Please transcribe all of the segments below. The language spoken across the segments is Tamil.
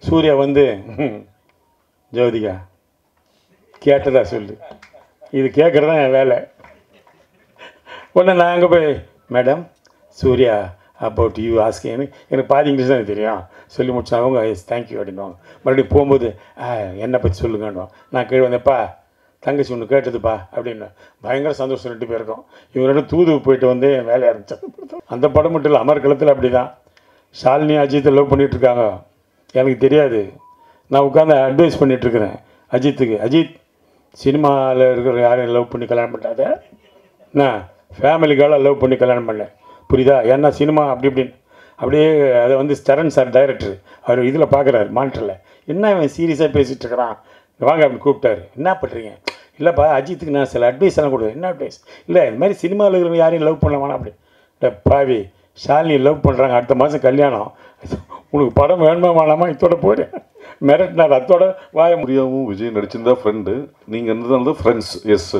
சூர்யா வந்து ஜோதிகா கேட்டதா சொல்லு, இது கேட்குறது தான் என் வேலை. உடனே நான் அங்கே போய் madam Surya about you asking, எனக்கு பாதி இங்கிலீஷ் தான் தெரியும். சொல்லி முடிச்சா அவங்க எஸ் தேங்க்யூ அப்படின்வாங்க. மறுபடியும் போகும்போது என்னை பற்றி சொல்லுங்கன்னுவோம். நான் கீழே வந்தேன்ப்பா தங்கச்சி ஒன்று கேட்டதுப்பா அப்படின்னு பயங்கர சந்தோஷம் 2 பேருக்கும். இவங்க 2 தூது போயிட்டு வந்து என் வேலையை ஆரம்பித்தாங்க. அந்த படம் மட்டும் இல்லை, அமர்க்களத்தில் அப்படி தான். ஷாலினி அஜித்தை லவ் பண்ணிகிட்ருக்காங்க, எனக்கு தெரியாது. நான் உட்காந்து அட்வைஸ் பண்ணிகிட்ருக்கிறேன் அஜித்துக்கு. அஜித் சினிமாவில் இருக்கிற யாரையும் லவ் பண்ணி கல்யாணம் பண்ணாத, நான் ஃபேமிலிக்காக லவ் பண்ணி கல்யாணம் பண்ணேன், புரியுதா? ஏன்னா சினிமா அப்படி இப்படின்னு அப்படியே அதை வந்து ஸ்டரன் சார் டைரக்டர் அவர் இதில் பார்க்குறாரு மானிட்டரில். என்ன இவன் சீரியஸாக பேசிகிட்டு இருக்கிறான், வாங்க அப்படின்னு கூப்பிட்டாரு. என்ன பண்ணுறீங்க? இல்லைப்பா அஜித்துக்கு நான் சில அட்வைஸ் எல்லாம் கொடுக்குறேன். என்ன அட்வைஸ்? இல்லை இந்த மாதிரி சினிமாவில் இருக்கிற யாரையும் லவ் பண்ண வேணாம் அப்படி. இல்லை பாவி ஷாலினி லவ் பண்ணுறாங்க, அடுத்த மாதம் கல்யாணம், உனக்கு படம் வேணுமா வேணாமா இதோட போயிடு மிரட்டினார். அதோட வாய முடியாவும் விஜய் நடிச்சிருந்தா ஃப்ரெண்டு, நீங்கள் இருந்தது ஃப்ரெண்ட்ஸ். எஸ்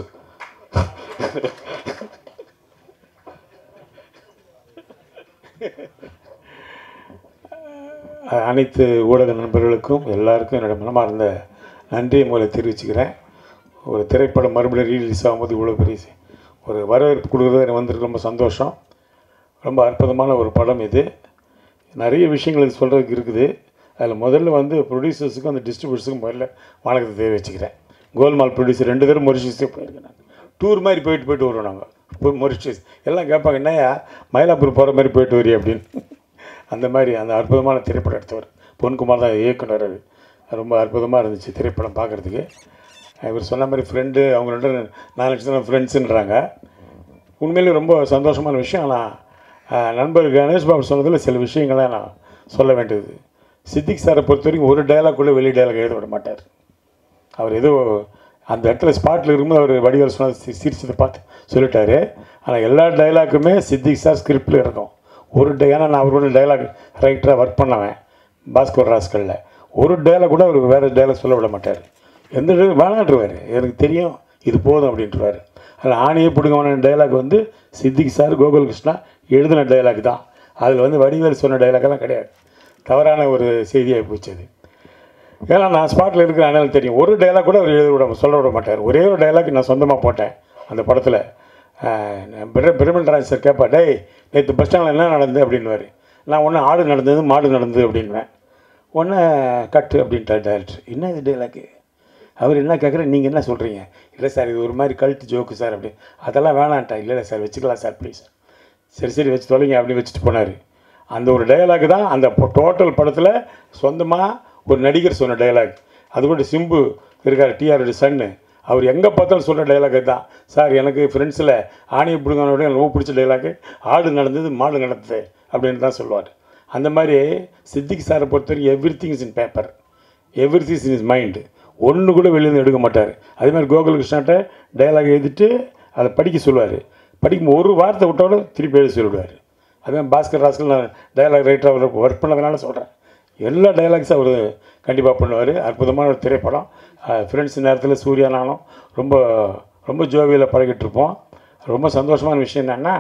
அனைத்து ஊடக நண்பர்களுக்கும் எல்லாருக்கும் என்னோடய மனமார்ந்த நன்றியை மூலம் தெரிவிச்சுக்கிறேன். ஒரு திரைப்படம் மறுபடியும் ரீலீஸ் ஆகும்போது இவ்வளோ பெரிய ஒரு வரவேற்பு கொடுக்குறது எனக்கு வந்துட்டு ரொம்ப சந்தோஷம். ரொம்ப அற்புதமான ஒரு படம் இது. நிறைய விஷயங்கள் இது சொல்கிறதுக்கு இருக்குது. அதில் முதல்ல வந்து ப்ரொடியூசர்ஸுக்கும் அந்த டிஸ்ட்ரிபியூட்டர்ஸுக்கும் முதல்ல வணக்கத்தை தெரிவிச்சுக்கிறேன். கோல்மால் ப்ரொடியூசர் 2 பேரும் மொரிஷியஸே போயிருக்கேன். நான் டூர் மாதிரி போயிட்டு வருவோம் நாங்கள். போய் மொரிஷியஸ் எல்லாம் கேட்பாங்க, என்னையா மயிலாப்பூர் போகிற மாதிரி போயிட்டு வரி அப்படின்னு. அந்த மாதிரி அந்த அற்புதமான திரைப்படம் எடுத்தவர் பொன்குமார் தான் இயக்குனர். அது ரொம்ப அற்புதமாக இருந்துச்சு திரைப்படம் பார்க்குறதுக்கு. இவர் சொன்ன மாதிரி ஃப்ரெண்டு, அவங்க 4 லட்சம் ஃப்ரெண்ட்ஸுன்றாங்க. உண்மையிலே ரொம்ப சந்தோஷமான விஷயம். ஆனால் நண்பர் கணேஷ் பாபு சொன்னதில் சில விஷயங்களை நான் சொல்ல வேண்டியது. சித்திக் சாரை பொறுத்த வரைக்கும் ஒரு டைலாக்குள்ளே வெளி டைலாக் எழுத விட மாட்டார். அவர் ஏதோ அந்த இடத்துல ஸ்பாட்டில் இருக்கும்போது அவர் வடிவேல் சொன்னது சிரிச்சதை பார்த்து சொல்லிட்டாரு. ஆனால் எல்லா டைலாக்குமே சித்திக் சார் ஸ்கிரிப்டில் இருக்கும். ஏன்னா நான் அவரோட டைலாக் ரைட்டராக ஒர்க் பண்ணவேன் பாஸ்கர் ராஸ்கலில். ஒரு டைலாக் கூட அவர் வேறு டைலாக் சொல்ல விட மாட்டார். எந்த டைலாக் வேணான்ட்டுருவார், எனக்கு தெரியும் இது போதும் அப்படின்ட்டுருவார். அதில் ஆணையே பிடுங்கமான டைலாக் வந்து சித்திக் சார் கோகுல் கிருஷ்ணா எழுதின டைலாக் தான். அதில் வந்து வடிவேல் சொன்ன டைலாக்கெல்லாம் கிடையாது. தவறான ஒரு செய்தியாக போச்சு அது. ஏன்னா நான் ஸ்பாட்டில் இருக்கிற அண்ணல் தெரியும். ஒரு டைலாக் கூட அவர் சொல்ல விட மாட்டார். ஒரே ஒரு டைலாக் நான் சொந்தமாக போட்டேன் அந்த படத்தில். பிரமல்ராஜ் சார் கேட்பா, டேய் நேற்று பஸ் ஸ்டாண்டில் என்ன நடந்தது அப்படின்வார். நான் ஒன்று ஆடு நடந்தது மாடு நடந்தது அப்படின்வேன். ஒன்று கட்டு அப்படின்ட்டார் டைரக்டர். என்ன இது டைலாக்கு? அவர் என்ன கேட்குறேன், நீங்கள் என்ன சொல்கிறீங்க? இல்லை சார் இது ஒரு மாதிரி கல்ட்டு ஜோக்கு சார் அப்படி. அதெல்லாம் வேணான்ட்டா. இல்லை சார் வச்சுக்கலாம் சார் ப்ளீஸ். சரி வச்சு தொலைங்க அப்படின்னு வச்சுட்டு போனார். அந்த ஒரு டைலாக் தான் அந்த டோட்டல் படத்தில் சொந்தமாக ஒரு நடிகர் சொன்ன டைலாக். அது கூட சிம்பு இருக்கார், டிஆரோட சன்னு, அவர் எங்கே பார்த்தாலும் சொல்கிற டைலாக் தான். சார் எனக்கு ஃப்ரெண்ட்ஸில் ஆணையை பிடுங்கானோட எனக்கு ரொம்ப பிடிச்ச டைலாக்கு ஆடு நடந்தது மாடு நடந்தது அப்படின்னு தான் சொல்லுவார். அந்த மாதிரி சித்திக் சாரை பொறுத்தவரைக்கும் every thing is in paper, every thing is in mind. ஒன்று கூட வெளியிருந்து எடுக்க மாட்டார். அதேமாதிரி கோகுல் கிருஷ்ணாட்ட டைலாக் எழுதிட்டு அதை படிக்க சொல்லுவார். படிக்கும் ஒரு வார்த்தை விட்டோட திருப்பி எழுதி சொல்லிவிடுவார். அதுமாதிரி பாஸ்கர் ராஸ்கல் நான் டைலாக் ரைட்டராக ஒர்க் பண்ணதுனால சொல்கிறேன். எல்லா டைலாக்ஸும் அவர் கண்டிப்பாக பண்ணுவார். அற்புதமான ஒரு திரைப்படம். ஃப்ரெண்ட்ஸ் நேரத்தில் சூர்யா நானும் ரொம்ப ரொம்ப ஜோவியில் பழகிட்டு இருப்போம். ரொம்ப சந்தோஷமான விஷயம் என்னென்னா,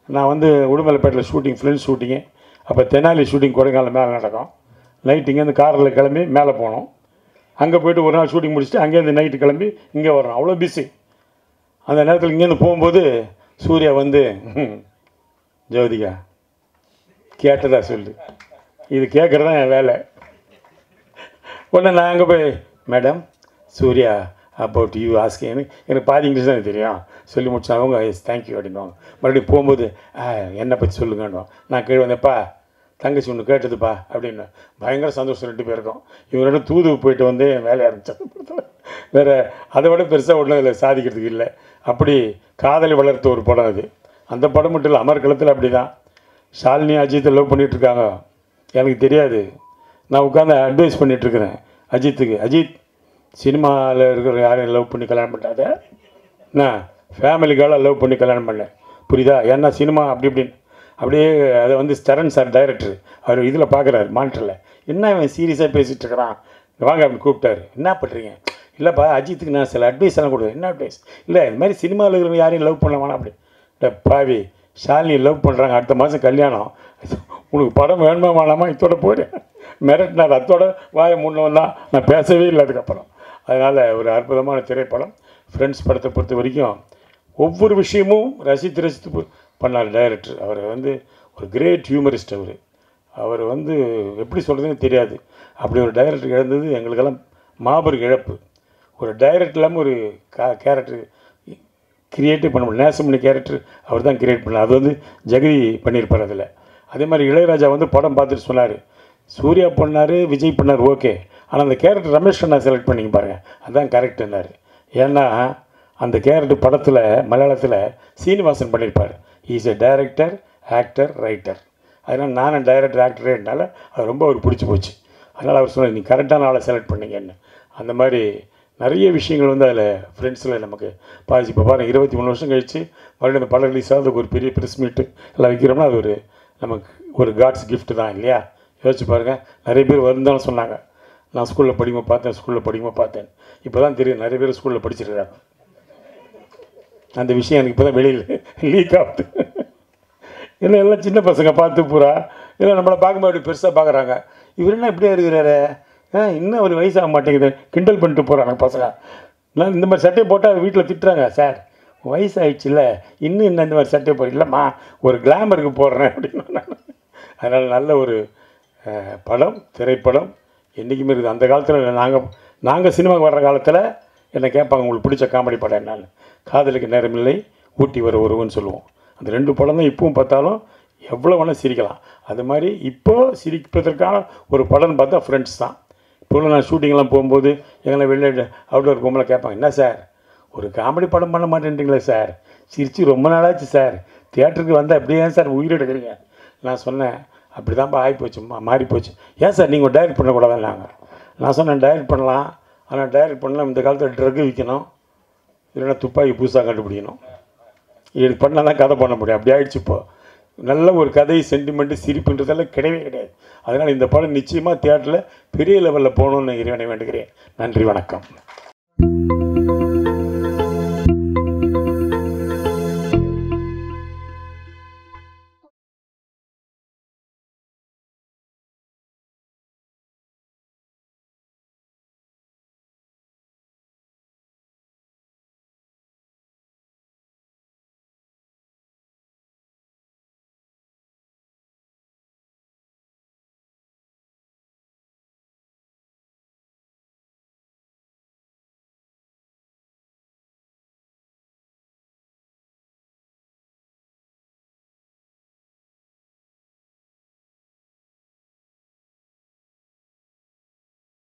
நான் வந்து உடுமலைப்பேட்டில் ஷூட்டிங், ஃப்ரெண்ட்ஸ் ஷூட்டிங்கு. அப்போ தெனாலி ஷூட்டிங் கொடைக்கானல் மேலே நடக்கும். நைட்டு இங்கேருந்து காரில் கிளம்பி மேலே போனோம். அங்கே போய்ட்டு ஒரு நாள் ஷூட்டிங் முடிச்சுட்டு அங்கேருந்து நைட்டு கிளம்பி இங்கே வரோம். அவ்வளோ பிஸி. அந்த நேரத்தில் இங்கேருந்து போகும்போது சூர்யா வந்து ஜோதிகா கேட்டதா சொல்லு, இது கேட்குறது தான் என் வேலை. உடனே நான் அங்கே போய் madam Surya about you asking, எனக்கு பாதி இங்கிலீஷ் தான் தெரியும். சொல்லி முடிச்சா அவங்க எஸ் தேங்க்யூ அப்படின்வாங்க. மறுபடியும் போகும்போது என்னை பற்றி சொல்லுங்கன்னுவோம். நான் கீழே வந்தேன்ப்பா தங்கச்சி ஒன்று கேட்டதுப்பா அப்படின்னு பயங்கர சந்தோஷம் 2 பேருக்கும். இவங்க 2 தூது போயிட்டு வந்து என் வேலையை ஆரம்பித்தாங்க. வேறு அதை விட பெருசாக ஒன்றும் இதில் சாதிக்கிறதுக்கு இல்லை. அப்படி காதலை வளர்த்த ஒரு படம் அது. அந்த படம் மட்டும் இல்லை, அமர்க்களத்தில் அப்படி தான். ஷாலினி அஜித்தை லவ் பண்ணிகிட்ருக்காங்க, எனக்கு தெரியாது. நான் உட்காந்து அட்வைஸ் பண்ணிகிட்ருக்கிறேன் அஜித்துக்கு. அஜித் சினிமாவில் இருக்கிற யாரையும் லவ் பண்ணி கல்யாணம் பண்ணாத, நான் ஃபேமிலிக்காக லவ் பண்ணி கல்யாணம் பண்ணேன், புரியுதா? ஏன்னா சினிமா அப்படி இப்படின்னு அப்படியே அதை வந்து ஸ்டரன் சார் டைரக்டர் அவர் இதில் பார்க்குறாரு மானிட்டரில். என்ன இவன் சீரியஸாக பேசிகிட்டு இருக்கிறான், வாங்க அப்படின்னு கூப்பிட்டாரு. என்ன பண்ணுறீங்க? இல்லைப்பா அஜித்துக்கு நான் சில அட்வைஸ் எல்லாம் கொடுக்குறேன். என்ன அட்வைஸ்? இல்லை இந்த மாதிரி சினிமாவில் இருக்கிற யாரையும் லவ் பண்ண வேணாம் அப்படி. இல்லை பாவி ஷாலினி லவ் பண்ணுறாங்க, அடுத்த மாதம் கல்யாணம், உனக்கு படம் வேணுமா வேணாமா இதோட போயிடு மிரட்டினார். அதோட வாயை மூணவன் தான், நான் பேசவே இல்லை அதுக்கப்புறம். அதனால் ஒரு அற்புதமான திரைப்படம். ஃப்ரெண்ட்ஸ் படத்தை பொறுத்த வரைக்கும் ஒவ்வொரு விஷயமும் ரசித்து ரசித்து பண்ணார் டைரக்டர். அவர் வந்து ஒரு கிரேட் ஹியூமரிஸ்ட். அவர் வந்து எப்படி சொல்கிறதுன்னு தெரியாது. அப்படி ஒரு டைரக்டர் இழந்தது எங்களுக்கெல்லாம் மாபெரும் இழப்பு. ஒரு டைரக்டர் இல்லாமல் ஒரு கேரக்டர் கிரியேட்டே பண்ண முடியல. நேசமணி கேரக்டர் அவர் தான் கிரியேட் பண்ணார். அது வந்து ஜெகதி பண்ணியிருப்பார் அதில். அதே மாதிரி இளையராஜா வந்து படம் பார்த்துட்டு சொன்னார், சூர்யா பண்ணார், விஜய் பண்ணார், ஓகே, ஆனால் அந்த கேரக்டர் ரமேஷ் கண்ணா செலக்ட் பண்ணிங்க பாருங்கள், அதுதான் கரெக்டுன்னாரு. ஏன்னா அந்த கேரக்டர் படத்தில் மலையாளத்தில் சீனிவாசன் பண்ணியிருப்பார். Is a director, actor, writer. அதனால் நானும் டைரக்டர் ஆக்டரேனால அது ரொம்ப அவருக்கு பிடிச்சி போச்சு. அதனால் அவர் சொன்னார், நீ கரெக்டான ஆளை செலக்ட் பண்ணிங்கன்னு. அந்த மாதிரி நிறைய விஷயங்கள் வந்து அதில் ஃப்ரெண்ட்ஸில் நமக்கு பாதிச்சு. இப்போ பாருங்கள், 23 வருஷம் கழித்து மறுபடியும் அந்த படம் ரிலீஸ் ஆகுது, ஒரு பெரிய ப்ரெஸ் மீட்டு எல்லாம் வைக்கிறோம்னா அது ஒரு நமக்கு ஒரு காட்ஸ் கிஃப்ட் தான் இல்லையா? யோசிச்சு பாருங்கள். நிறைய பேர் வருந்தாலும் சொன்னாங்க, நான் ஸ்கூலில் படிக்கும்போது பார்த்தேன். இப்போ தான் தெரியும் நிறைய பேர் ஸ்கூலில் படிச்சிருக்காங்க. அந்த விஷயம் எனக்கு இப்போ தான் வெளியில் லீக் ஆகுது. இல்லை எல்லாம் சின்ன பசங்க பார்த்து பூரா இல்லை நம்மளை பார்க்கும்போது அப்படி பெருசாக பார்க்குறாங்க. இவர் என்ன இப்படியே இருக்கிறாரு, இன்னும் ஒரு வயசாக மாட்டேங்குது, கிண்டல் பண்ணிட்டு போகிறாங்க பசங்க. நான் இந்த மாதிரி சட்டையை போட்டால் வீட்டில் திட்டுறாங்க, சார் வயசாகிடுச்சுல்ல இன்னும் என்ன இந்த மாதிரி சட்டையை போடுற, இல்லைம்மா ஒரு கிளாமருக்கு போடுறேன் அப்படின்னு. அதனால் நல்ல ஒரு படம், திரைப்படம் என்றைக்குமே இருக்குது. அந்த காலத்தில் நாங்கள் சினிமாவுக்கு வர்ற காலத்தில் என்னை கேட்பாங்க, உங்களுக்கு பிடிச்ச காமெடி படம் என்னான்னு. காதலுக்கு நேரமில்லை, ஊட்டி வர ஒருவன்னு சொல்லுவோம். அந்த 2 படம் தான் இப்பவும் பார்த்தாலும் எவ்வளோ வேணால் சிரிக்கலாம். அது மாதிரி இப்போது சிரிப்பதற்கான ஒரு படம்னு பார்த்தா ஃப்ரெண்ட்ஸ் தான். இப்போ நான் ஷூட்டிங்லாம் போகும்போது எங்களை வெளியே அவுட்டோர் போகும்போது கேட்பாங்க, என்ன சார் ஒரு காமெடி படம் பண்ண மாட்டேன்றீங்களே சார், சிரித்து ரொம்ப நாளாச்சு சார், தியேட்டருக்கு வந்தால் அப்படியே ஏன் சார் உயிர் எடுக்கிறீங்க? நான் சொன்னேன், அப்படி தான்ப்பா ஆகிப்போச்சு, மாறி போச்சு. ஏன் சார் நீங்கள் டைரக்ட் பண்ணக்கூடாதுன்னாங்க. நான் சொன்னேன், டைரக்ட் பண்ணலாம், ஆனால் டைரக்ட் பண்ணலாம் இந்த காலத்தில் ட்ரக்கு விற்கணும், இல்லைன்னா துப்பாக்கி புதுசாக கண்டுபிடிக்கணும், இது பண்ணால் தான் கதை பண்ண முடியும். அப்படி ஆகிடுச்சு. இப்போது நல்ல ஒரு கதை, சென்டிமெண்ட்டு, சிரிப்புன்றதெல்லாம் கிடையவே கிடையாது. அதனால் இந்த படம் நிச்சயமாக தியேட்டரில் பெரிய லெவலில் போகணுன்னு இறைவனை வேண்டுகிறேன். நன்றி, வணக்கம்.